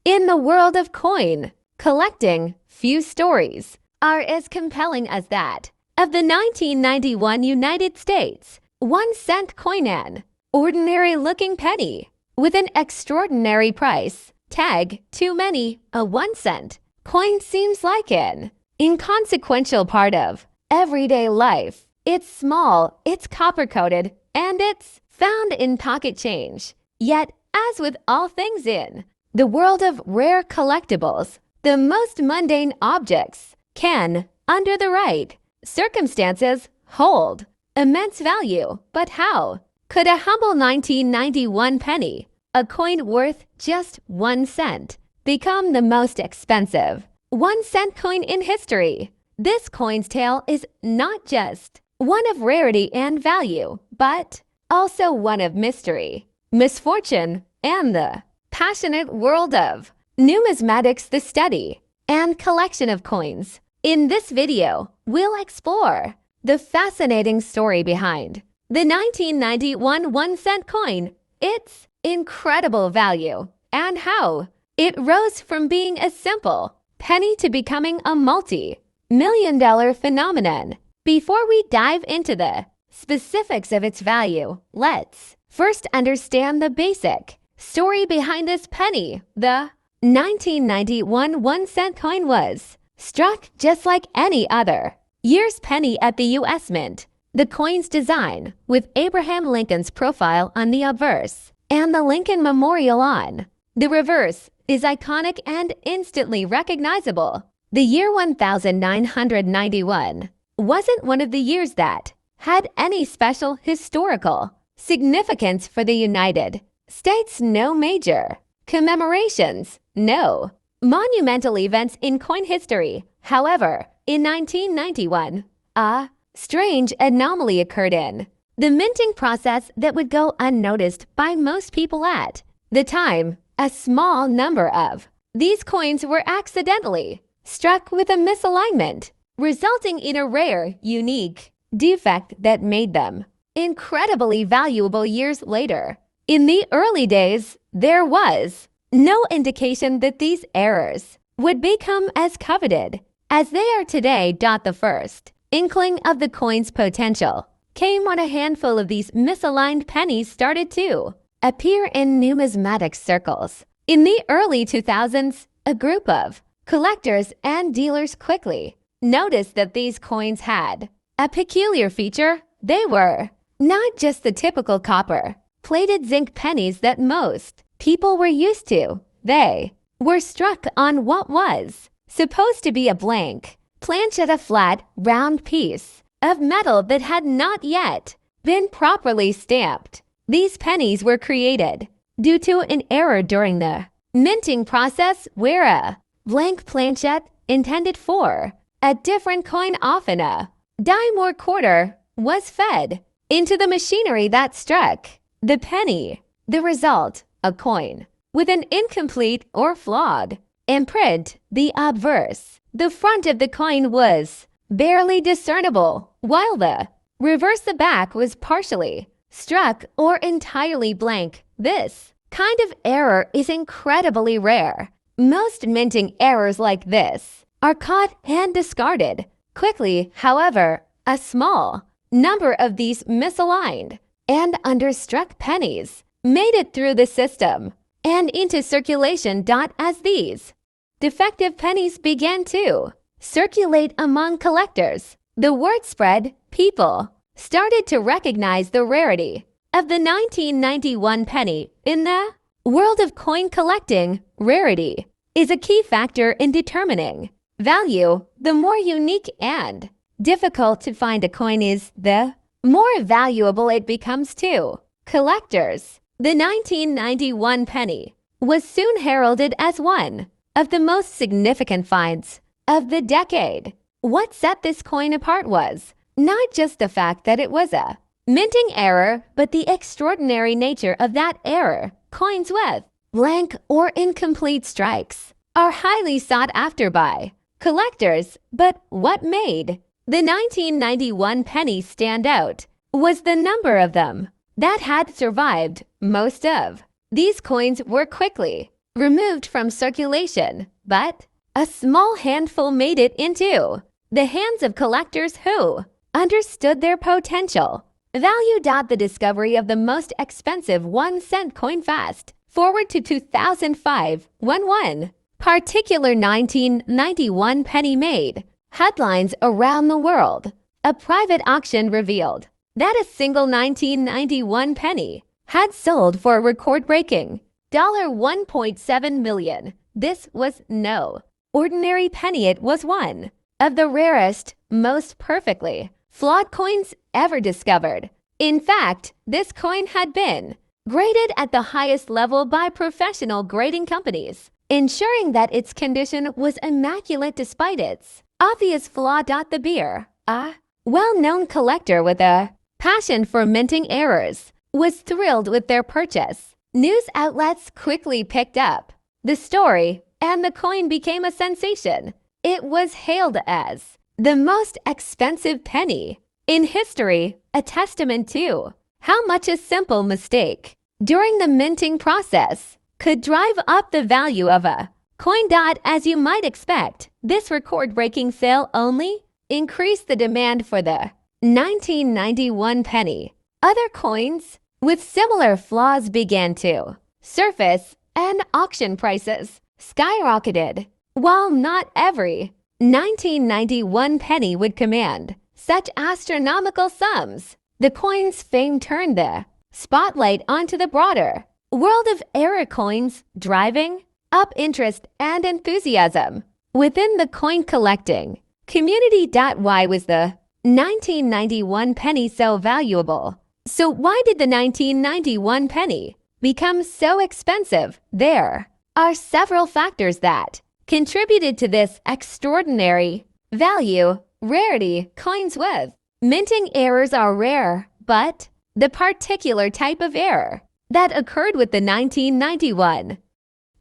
In the world of coin collecting, few stories are as compelling as that of the 1991 United States 1-cent coin, an ordinary-looking penny with an extraordinary price tag. Too many a 1-cent coin seems like an inconsequential part of everyday life. It's small, it's copper-coated, and it's found in pocket change. Yet, as with all things in the world of rare collectibles, the most mundane objects can, under the right circumstances, hold immense value. But how could a humble 1991 penny, a coin worth just 1 cent, become the most expensive 1-cent coin in history? This coin's tale is not just one of rarity and value, but also one of mystery, misfortune, and the passionate world of numismatics, the study and collection of coins. In this video, we'll explore the fascinating story behind the 1991 1-cent coin, its incredible value, and how it rose from being a simple penny to becoming a multi-million-dollar phenomenon. Before we dive into the specifics of its value, let's first understand the basic story behind this penny. The 1991 1-cent coin was struck just like any other year's penny at the U.S. Mint. The coin's design, with Abraham Lincoln's profile on the obverse and the Lincoln Memorial on the reverse, is iconic and instantly recognizable. The year 1991 wasn't one of the years that had any special historical significance for the United States. No major commemorations, no monumental events in coin history. However, in 1991, a strange anomaly occurred in the minting process that would go unnoticed by most people at the time. A small number of these coins were accidentally struck with a misalignment, resulting in a rare, unique defect that made them incredibly valuable years later. In the early days, there was no indication that these errors would become as coveted as they are today. The first inkling of the coin's potential came when a handful of these misaligned pennies started to appear in numismatic circles. In the early 2000s, a group of collectors and dealers quickly noticed that these coins had a peculiar feature. They were not just the typical copper-plated zinc pennies that most people were used to. They were struck on what was supposed to be a blank planchet, a flat, round piece of metal that had not yet been properly stamped. These pennies were created due to an error during the minting process, where a blank planchet intended for a different coin, often a dime or quarter, was fed into the machinery that struck the penny. The result, a coin with an incomplete or flawed imprint. The obverse, the front of the coin, was barely discernible, while the reverse, the back, was partially struck or entirely blank. This kind of error is incredibly rare. Most minting errors like this are caught and discarded quickly. However, a small number of these misaligned and understruck pennies made it through the system and into circulation. As these defective pennies began to circulate among collectors, the word spread. People started to recognize the rarity of the 1991 penny. In the world of coin collecting, rarity is a key factor in determining value. The more unique and difficult to find a coin is, the more valuable it becomes to collectors. The 1991 penny was soon heralded as one of the most significant finds of the decade. What set this coin apart was not just the fact that it was a minting error, but the extraordinary nature of that error. Coins with blank or incomplete strikes are highly sought after by collectors, but what made the 1991 penny stand out was the number of them that had survived. Most of these coins were quickly removed from circulation, but a small handful made it into the hands of collectors who understood their potential. Value. The discovery of the most expensive 1-cent coin fast forward to 2005 when one particular 1991 penny made headlines around the world. A private auction revealed that a single 1991 penny had sold for a record-breaking $1.7 million. This was no ordinary penny. It was one of the rarest, most perfectly flawed coins ever discovered. In fact, this coin had been graded at the highest level by professional grading companies, ensuring that its condition was immaculate despite its obvious flaw. The beer, a well-known collector with a passion for minting errors, was thrilled with their purchase. News outlets quickly picked up the story, and the coin became a sensation. It was hailed as the most expensive penny in history, a testament to how much a simple mistake during the minting process could drive up the value of a coin. As you might expect, this record-breaking sale only increased the demand for the 1991 penny. Other coins with similar flaws began to surface, and auction prices skyrocketed. While not every 1991 penny would command such astronomical sums, the coin's fame turned the spotlight onto the broader world of error coins, driving up interest and enthusiasm within the coin collecting community. Why was the 1991 penny so valuable? So why did the 1991 penny become so expensive? There are several factors that contributed to this extraordinary value. Rarity. Coins with minting errors are rare, but the particular type of error that occurred with the 1991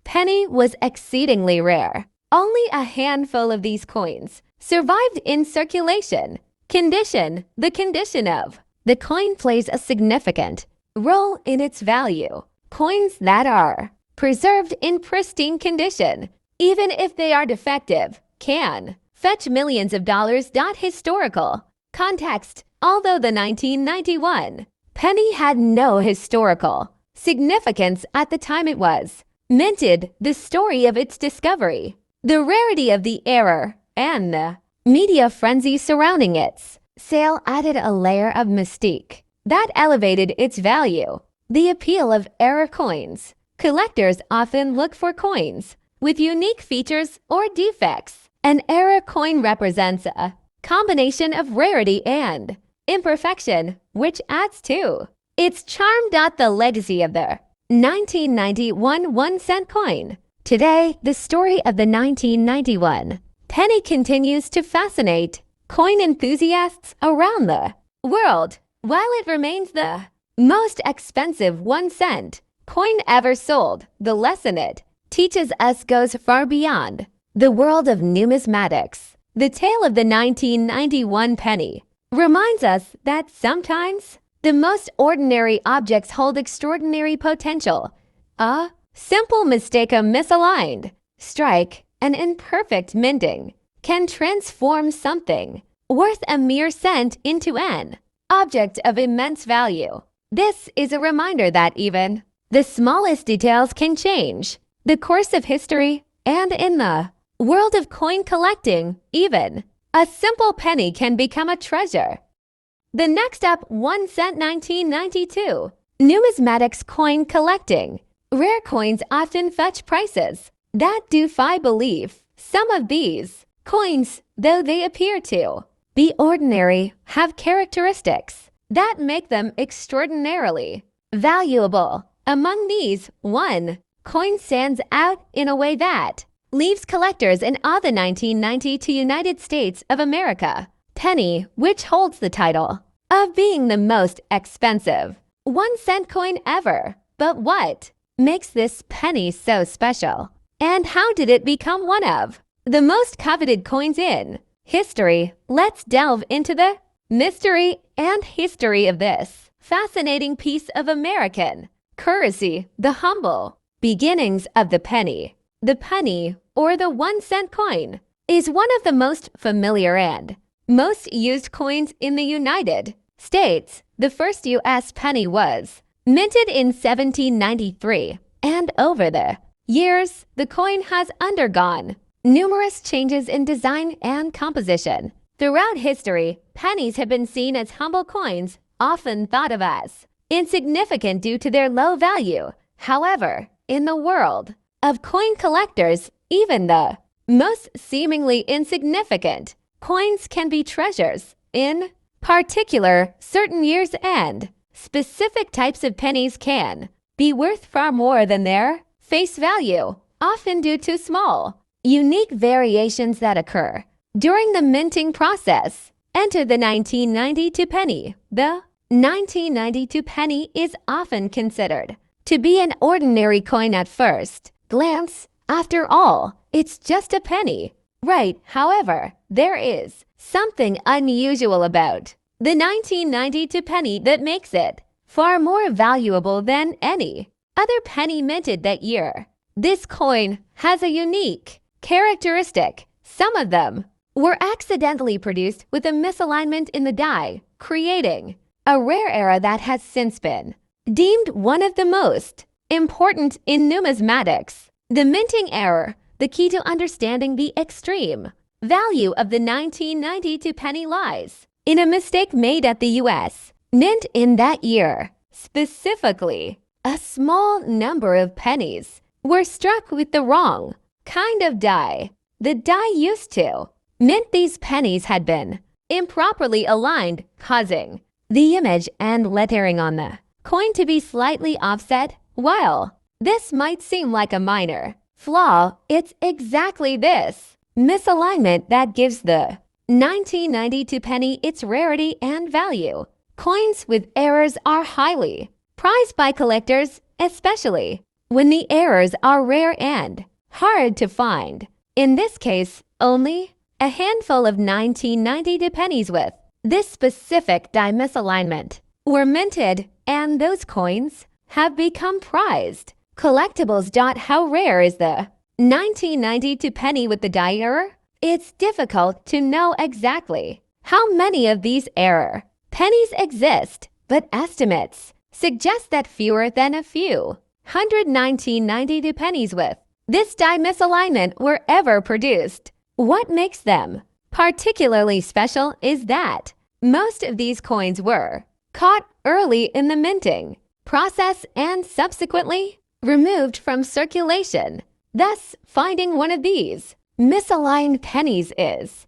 penny was exceedingly rare. Only a handful of these coins survived in circulation. Condition. The condition of the coin plays a significant role in its value. Coins that are preserved in pristine condition, even if they are defective, can fetch millions of dollars. Historical context. Although the 1991 penny had no historical significance at the time it was minted, the story of its discovery, the rarity of the error, and the media frenzy surrounding its sale added a layer of mystique that elevated its value. The appeal of error coins. Collectors often look for coins with unique features or defects. An error coin represents a combination of rarity and imperfection, which adds to its charm. The legacy of the 1991 1-cent coin. Today, the story of the 1991 penny continues to fascinate coin enthusiasts around the world. While it remains the most expensive 1-cent coin ever sold, the lesson it teaches us goes far beyond the world of numismatics. The tale of the 1991 penny reminds us that sometimes the most ordinary objects hold extraordinary potential. A simple mistake, a misaligned strike, an imperfect minting can transform something worth a mere cent into an object of immense value. This is a reminder that even the smallest details can change the course of history, and in the world of coin collecting, even a simple penny can become a treasure. The next up, 1-cent 1992. Numismatics coin collecting. Rare coins often fetch prices that defy belief. Some of these coins, though they appear to be ordinary, have characteristics that make them extraordinarily valuable. Among these, one coin stands out in a way that leaves collectors in awe. The 1992 United States of America penny, which holds the title of being the most expensive 1-cent coin ever. But what makes this penny so special? And how did it become one of the most coveted coins in history? Let's delve into the mystery and history of this fascinating piece of American currency. The humble Beginnings of the penny. The penny, or the 1-cent coin, is one of the most familiar and most used coins in the United States. The first U.S. penny was minted in 1793, and over the years, the coin has undergone numerous changes in design and composition. Throughout history, pennies have been seen as humble coins, often thought of as insignificant due to their low value. However, in the world of coin collectors, even the most seemingly insignificant coins can be treasures. In particular, certain years and specific types of pennies can be worth far more than their face value, often due to small, unique variations that occur during the minting process. Enter the 1992 penny. The 1992 penny is often considered to be an ordinary coin at first glance. After all, it's just a penny, right? However, there is something unusual about the 1992 penny that makes it far more valuable than any other penny minted that year. This coin has a unique characteristic. Some of them were accidentally produced with a misalignment in the die, creating a rare error that has since been deemed one of the most important in numismatics. The minting error, the key to understanding the extreme value of the 1992 penny, lies in a mistake made at the U.S. Mint in that year. Specifically, a small number of pennies were struck with the wrong kind of die. The die used to mint these pennies had been improperly aligned, causing the image and lettering on the coin to be slightly offset. While this might seem like a minor flaw, it's exactly this misalignment that gives the 1992 penny its rarity and value. Coins with errors are highly prized by collectors, especially when the errors are rare and hard to find. In this case, only a handful of 1992 pennies with this specific die misalignment were minted, and those coins have become prized collectibles. How rare is the 1992 penny with the die error? It's difficult to know exactly how many of these error pennies exist, but estimates suggest that fewer than a few hundred 1992 pennies with this die misalignment were ever produced. What makes them particularly special is that most of these coins were caught early in the minting process and subsequently removed from circulation. Thus, finding one of these misaligned pennies is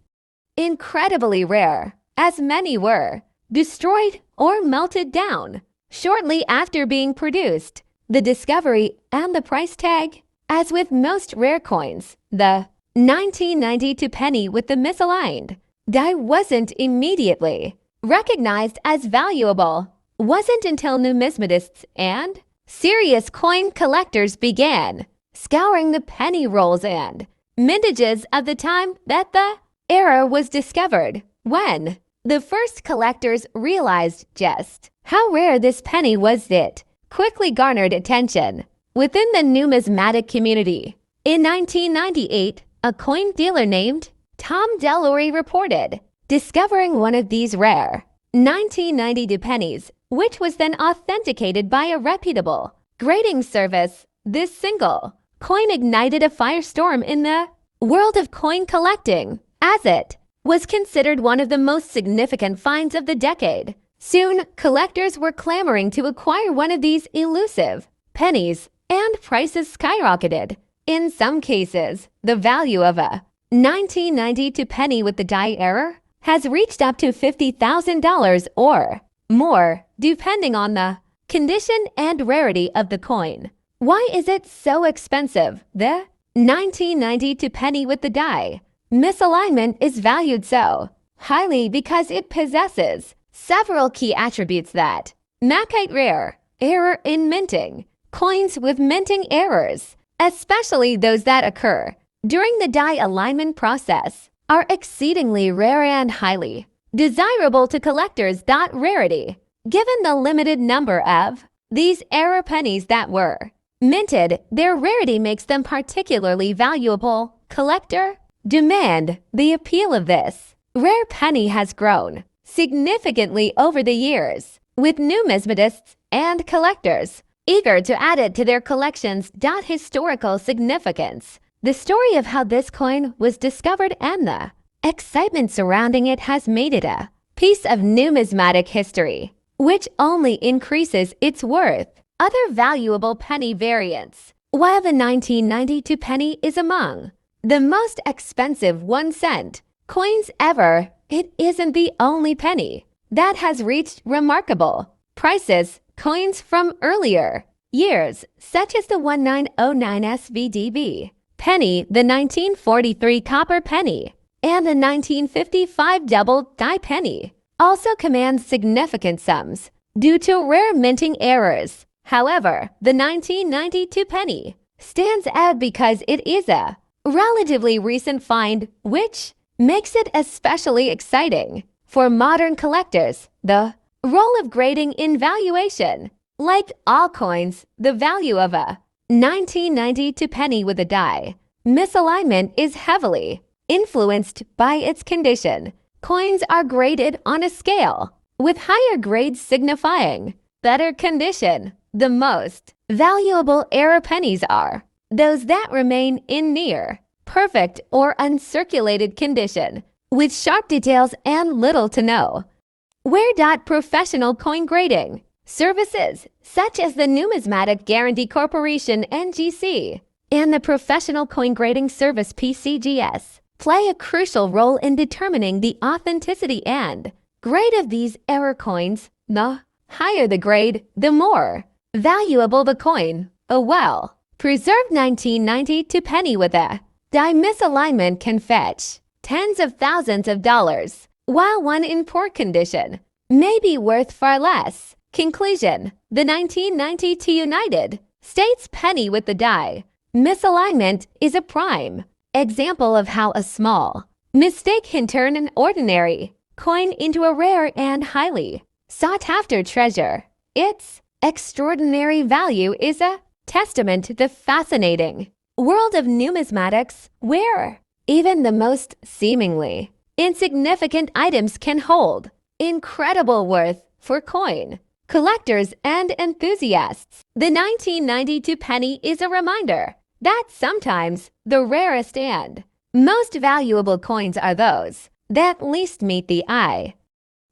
incredibly rare, as many were destroyed or melted down shortly after being produced. The discovery and the price tag. As with most rare coins, the 1992 penny with the misaligned die wasn't immediately recognized as valuable. Wasn't until numismatists and serious coin collectors began scouring the penny rolls and mintages of the time that the error was discovered. When the first collectors realized just how rare this penny was, it quickly garnered attention within the numismatic community. In 1998, a coin dealer named Tom Delury reported discovering one of these rare 1992 pennies, which was then authenticated by a reputable grading service. This single coin ignited a firestorm in the world of coin collecting, as it was considered one of the most significant finds of the decade. Soon, collectors were clamoring to acquire one of these elusive pennies, and prices skyrocketed. In some cases, the value of a 1992 penny with the die error has reached up to $50,000 or more, depending on the condition and rarity of the coin. Why is it so expensive? The 1992 penny with the die misalignment is valued so highly because it possesses several key attributes that make it rare. Error in minting. Coins with minting errors, especially those that occur during the die alignment process, are exceedingly rare and highly desirable to collectors. Rarity. Given the limited number of these error pennies that were Minted, their rarity makes them particularly valuable. Collector demand. The appeal of this rare penny has grown significantly over the years, with numismatists and collectors eager to add it to their collections. Historical significance. The story of how this coin was discovered and the excitement surrounding it has made it a piece of numismatic history, which only increases its worth. Other valuable penny variants. While the 1992 penny is among the most expensive 1-cent coins ever, it isn't the only penny that has reached remarkable prices. Coins from earlier years, such as the 1909 SVDB penny, the 1943 copper penny, and the 1955 double die penny, also command significant sums due to rare minting errors. However, the 1992 penny stands out because it is a relatively recent find, which makes it especially exciting for modern collectors. The role of grading in valuation. Like all coins, the value of a 1992 penny with a die misalignment is heavily influenced by its condition. Coins are graded on a scale, with higher grades signifying better condition. The most valuable error pennies are those that remain in near perfect or uncirculated condition, with sharp details and little to no wear. Professional coin grading services such as the Numismatic Guarantee Corporation (NGC) and the Professional Coin Grading Service (PCGS) play a crucial role in determining the authenticity and grade of these error coins. The higher the grade, the more valuable the coin. A well-preserved 1992 penny with a die misalignment can fetch tens of thousands of dollars, while one in poor condition may be worth far less. Conclusion. The 1992 United States penny with the die misalignment is a prime example of how a small mistake can turn an ordinary coin into a rare and highly sought-after treasure. Its extraordinary value is a testament to the fascinating world of numismatics, where even the most seemingly insignificant items can hold incredible worth for coin collectors and enthusiasts. The 1992 penny is a reminder that sometimes the rarest and most valuable coins are those that least meet the eye.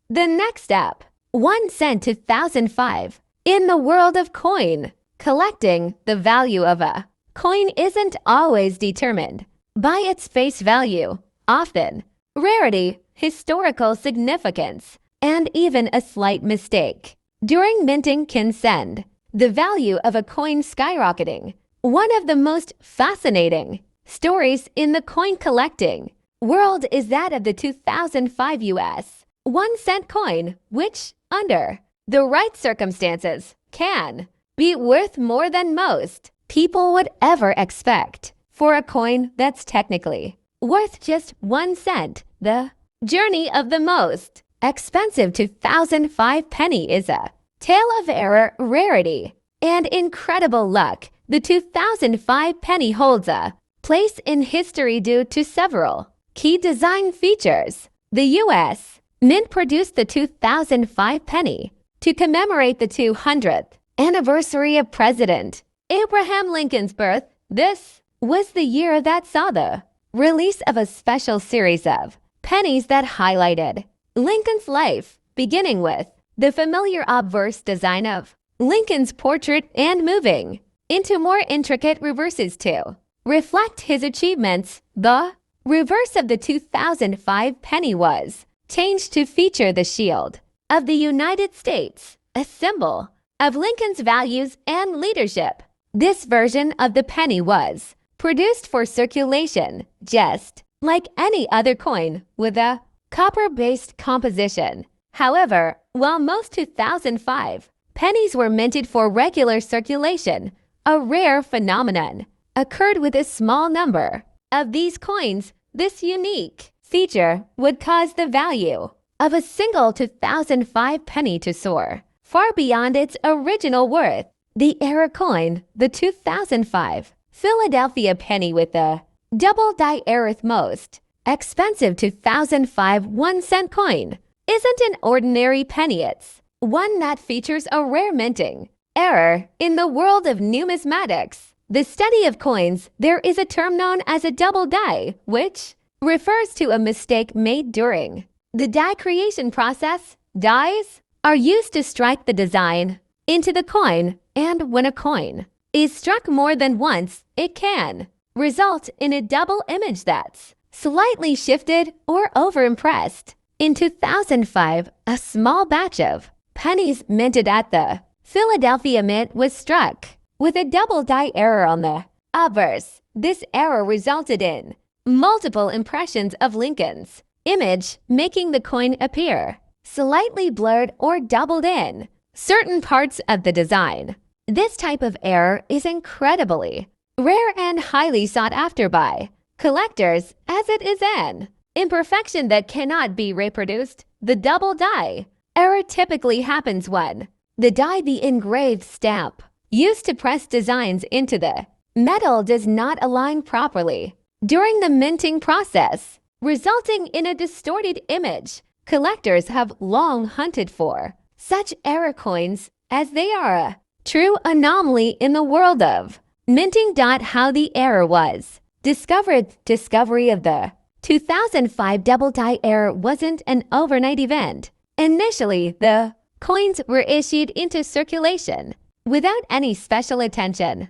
The next step, 1 cent to 2005. In the world of coin collecting, the value of a coin isn't always determined by its face value. Often, rarity, historical significance, and even a slight mistake during minting can send the value of a coin skyrocketing. One of the most fascinating stories in the coin collecting world is that of the 2005 US 1-cent coin, which, under the right circumstances, can be worth more than most people would ever expect for a coin that's technically worth just 1 cent. The journey of the most expensive 2005 penny is a tale of error, rarity, and incredible luck. The 2005 penny holds a place in history due to several key design features. The U.S. Mint produced the 2005 penny to commemorate the 200th anniversary of President Abraham Lincoln's birth. This was the year that saw the release of a special series of pennies that highlighted Lincoln's life, beginning with the familiar obverse design of Lincoln's portrait and moving into more intricate reverses to reflect his achievements. The reverse of the 2005 penny was changed to feature the shield of the United States, a symbol of Lincoln's values and leadership. This version of the penny was produced for circulation, just like any other coin, with a copper-based composition. However, while most 2005 pennies were minted for regular circulation, a rare phenomenon occurred with a small number of these coins. This unique feature would cause the value of a single 2005 penny to soar far beyond its original worth. The era coin, the 2005 Philadelphia penny with the double die era most expensive 2005 1-cent coin, isn't an ordinary penny. It's one that features a rare minting error. In the world of numismatics, the study of coins, there is a term known as a double die, which refers to a mistake made during the die creation process. Dies are used to strike the design into the coin, and when a coin is struck more than once, it can result in a double image that's slightly shifted or overimpressed. In 2005, a small batch of pennies minted at the Philadelphia Mint was struck with a double die error on the obverse. This error resulted in multiple impressions of Lincoln's image, making the coin appear slightly blurred or doubled in certain parts of the design. This type of error is incredibly rare and highly sought after by collectors, as it is an imperfection that cannot be reproduced. The double die error typically happens when the engraved stamp used to press designs into the metal does not align properly during the minting process, resulting in a distorted image. Collectors have long hunted for such error coins, as they are a true anomaly in the world of minting. How the error was discovered. Discovery of the 2005 double die error wasn't an overnight event. Initially, the coins were issued into circulation without any special attention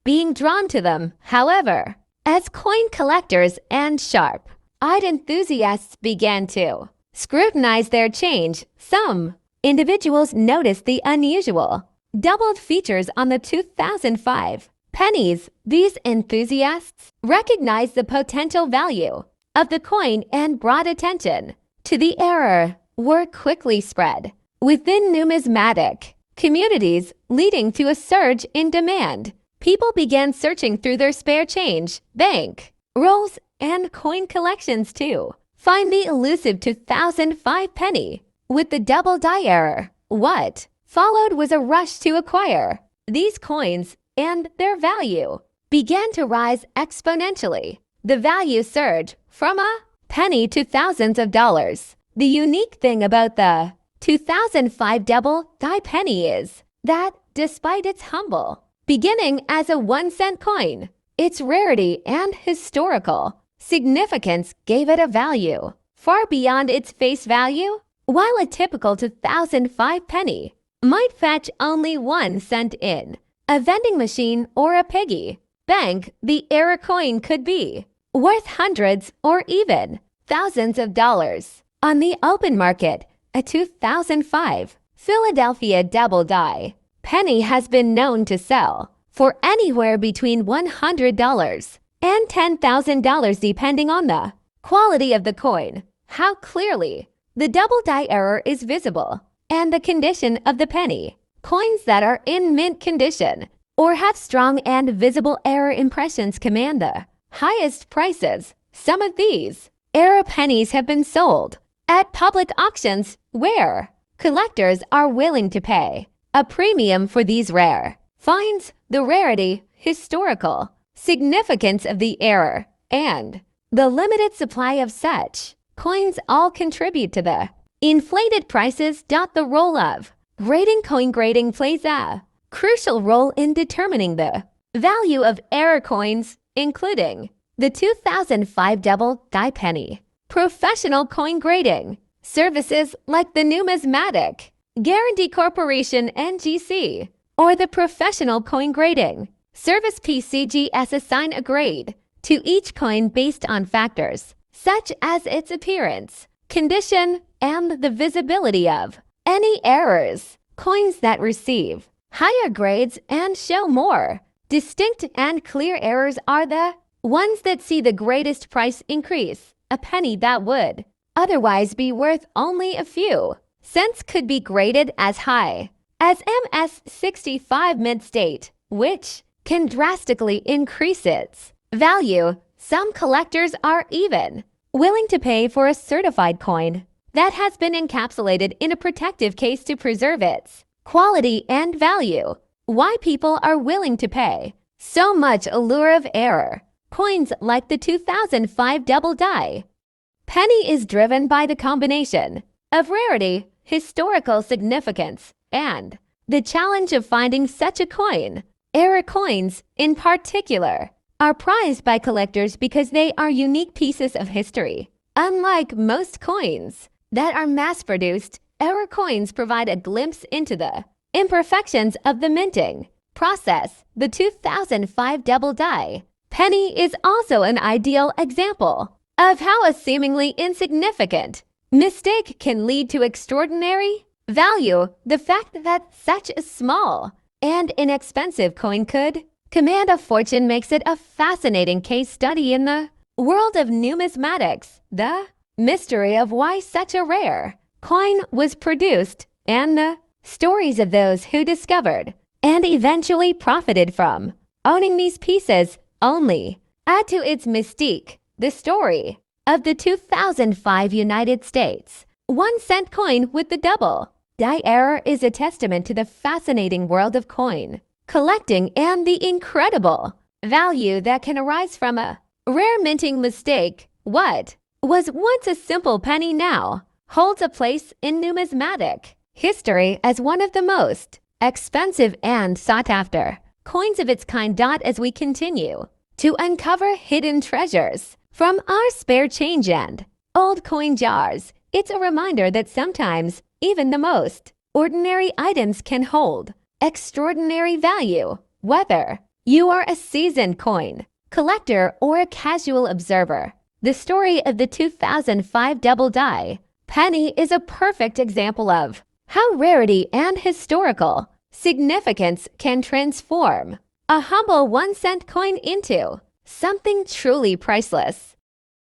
being drawn to them. However, as coin collectors and sharp-eyed enthusiasts began to scrutinize their change, some individuals noticed the unusual doubled features on the 2005 pennies. These enthusiasts recognized the potential value of the coin and brought attention to the error. Word quickly spread within numismatic communities, leading to a surge in demand. People began searching through their spare change, bank rolls, and coin collections to find the elusive 2005 penny with the double die error. What followed was a rush to acquire these coins, and their value began to rise exponentially. The value surged from a penny to thousands of dollars. The unique thing about the 2005 double die penny is that, despite its humble beginning as a 1-cent coin, its rarity and historical significance gave it a value far beyond its face value. While a typical 2005 penny might fetch only 1 cent in a vending machine or a piggy bank, the error coin could be worth hundreds or even thousands of dollars on the open market. A 2005 Philadelphia double die penny has been known to sell for anywhere between $100 and $10,000 depending on the quality of the coin, how clearly the double die error is visible, and the condition of the penny. Coins that are in mint condition or have strong and visible error impressions command the highest prices. Some of these error pennies have been sold at public auctions, where collectors are willing to pay a premium for these rare finds. The rarity, historical significance of the error, and the limited supply of such coins all contribute to the inflated prices. The role of coin grading plays a crucial role in determining the value of error coins, including the 2005 double die penny. Professional coin grading services like the Numismatic Guarantee Corporation (NGC) or the Professional Coin Grading Service (PCGS) assign a grade to each coin based on factors such as its appearance, condition, and the visibility of any errors. Coins that receive higher grades and show more distinct and clear errors are the ones that see the greatest price increase. A penny that would otherwise be worth only a few cents could be graded as high as MS65 mid-state, which can drastically increase its value. Some collectors are even willing to pay for a certified coin that has been encapsulated in a protective case to preserve its quality and value. Why people are willing to pay so much allure of error. Coins like the 2005 double die. Penny is driven by the combination of rarity, historical significance, and the challenge of finding such a coin. Error coins, in particular, are prized by collectors because they are unique pieces of history. Unlike most coins that are mass-produced, error coins provide a glimpse into the imperfections of the minting process. The 2005 double die penny is also an ideal example of how a seemingly insignificant mistake can lead to extraordinary value. The fact that such a small and inexpensive coin could command a fortune makes it a fascinating case study in the world of numismatics. The mystery of why such a rare coin was produced and the stories of those who discovered and eventually profited from owning these pieces only add to its mystique. The story of the 2005 United States 1-cent coin with the double die error is a testament to the fascinating world of coin collecting and the incredible value that can arise from a rare minting mistake. What was once a simple penny now holds a place in numismatic history as one of the most expensive and sought after coins of its kind. As we continue to uncover hidden treasures from our spare change and old coin jars, it's a reminder that sometimes even the most ordinary items can hold extraordinary value. Whether you are a seasoned coin collector or a casual observer, the story of the 2005 double die penny is a perfect example of how rarity and historical significance can transform a humble 1-cent coin into something truly priceless.